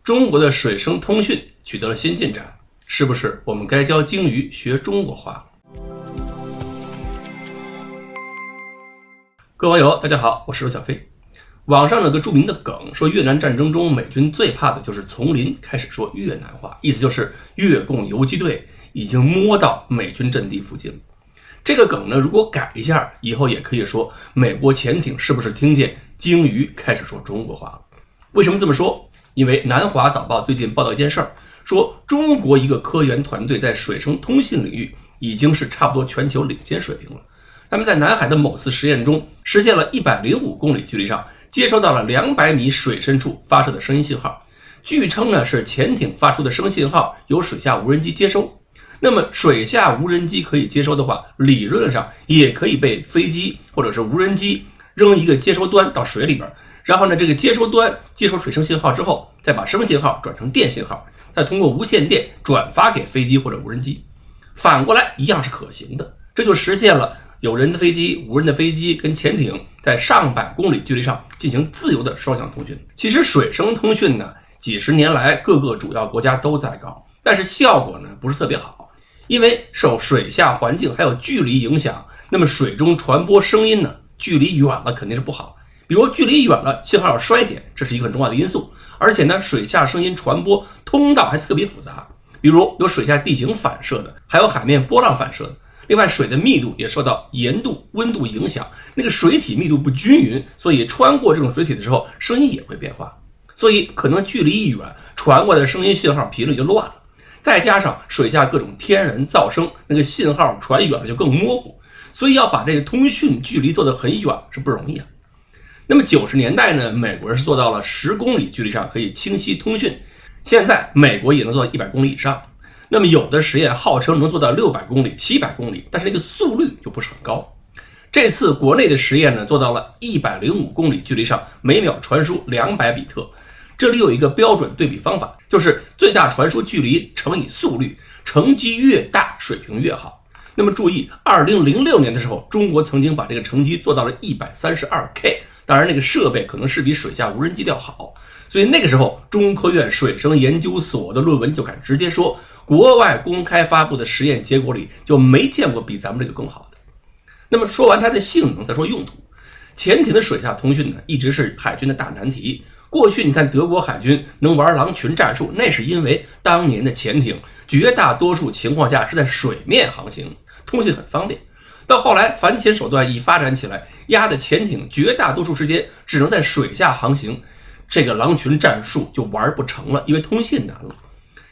中国的水声通讯取得了新进展，是不是我们该教鲸鱼学中国话？各位网友大家好，我是小飞。网上有个著名的梗，说越南战争中美军最怕的就是从林开始说越南话，意思就是越共游击队已经摸到美军阵地附近了。这个梗呢，如果改一下，以后也可以说美国潜艇是不是听见鲸鱼开始说中国话了？为什么这么说？因为南华早报最近报道一件事儿，说中国一个科研团队在水声通信领域已经是差不多全球领先水平了。他们在南海的某次实验中，实现了105公里距离上接收到了200米水深处发射的声音信号。据称呢，是潜艇发出的声信号由水下无人机接收。那么水下无人机可以接收的话，理论上也可以被飞机或者是无人机扔一个接收端到水里边，然后呢，这个接收端接收水声信号之后，再把声信号转成电信号，再通过无线电转发给飞机或者无人机。反过来一样是可行的，这就实现了有人的飞机、无人的飞机跟潜艇在上百公里距离上进行自由的双向通讯。其实水声通讯呢，几十年来各个主要国家都在搞，但是效果呢不是特别好，因为受水下环境还有距离影响，那么水中传播声音呢，距离远了肯定是不好。比如距离远了，信号要衰减，这是一个很重要的因素。而且呢，水下声音传播通道还特别复杂，比如有水下地形反射的，还有海面波浪反射的。另外，水的密度也受到盐度、温度影响，那个水体密度不均匀，所以穿过这种水体的时候，声音也会变化。所以可能距离一远，传过来的声音信号频率就乱了。再加上水下各种天然噪声，那个信号传远了就更模糊，所以要把这个通讯距离做得很远是不容易啊。那么90年代呢，美国人是做到了10公里距离上可以清晰通讯，现在美国也能做到100公里以上。那么有的实验号称能做到600公里、700公里，但是那个速率就不是很高。这次国内的实验呢，做到了105公里距离上每秒传输200比特。这里有一个标准对比方法，就是最大传输距离乘以速率，成绩越大水平越好。那么注意，2006年的时候，中国曾经把这个成绩做到了132K， 当然那个设备可能是比水下无人机要好，所以那个时候中科院水声研究所的论文就敢直接说，国外公开发布的实验结果里就没见过比咱们这个更好的。那么说完它的性能，再说用途。潜艇的水下通讯呢，一直是海军的大难题。过去你看德国海军能玩狼群战术，那是因为当年的潜艇绝大多数情况下是在水面航行，通信很方便。到后来反潜手段一发展起来，压的潜艇绝大多数时间只能在水下航行，这个狼群战术就玩不成了，因为通信难了。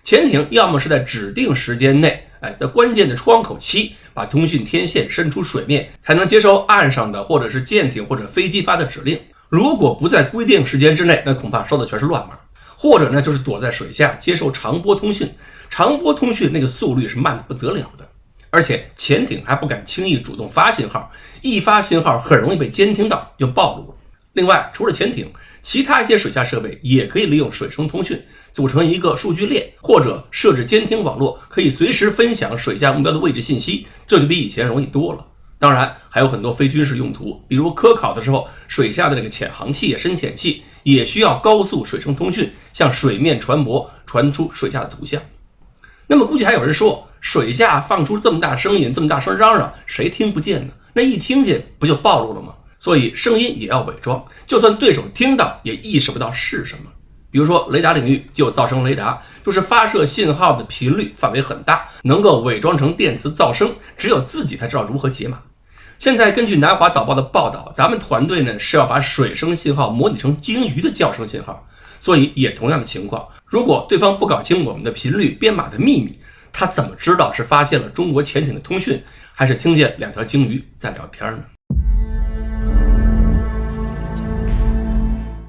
潜艇要么是在指定时间内，在关键的窗口期把通讯天线伸出水面，才能接收岸上的或者是舰艇或者飞机发的指令。如果不在规定时间之内，那恐怕收的全是乱码。或者呢，就是躲在水下接受长波通讯，长波通讯那个速率是慢得不得了的。而且潜艇还不敢轻易主动发信号，一发信号很容易被监听到，就暴露了。另外，除了潜艇，其他一些水下设备也可以利用水声通讯，组成一个数据链，或者设置监听网络，可以随时分享水下目标的位置信息，这就比以前容易多了。当然还有很多非军事用途，比如科考的时候，水下的那个潜航器、深潜器也需要高速水声通讯，向水面传播，传出水下的图像。那么估计还有人说，水下放出这么大声音、这么大声嚷嚷，谁听不见呢？那一听见不就暴露了吗？所以声音也要伪装，就算对手听到也意识不到是什么。比如说雷达领域就有噪声雷达，就是发射信号的频率范围很大，能够伪装成电磁噪声，只有自己才知道如何解码。现在根据南华早报的报道，咱们团队呢是要把水声信号模拟成鲸鱼的叫声信号，所以也同样的情况，如果对方不搞清我们的频率编码的秘密，他怎么知道是发现了中国潜艇的通讯，还是听见2条鲸鱼在聊天呢？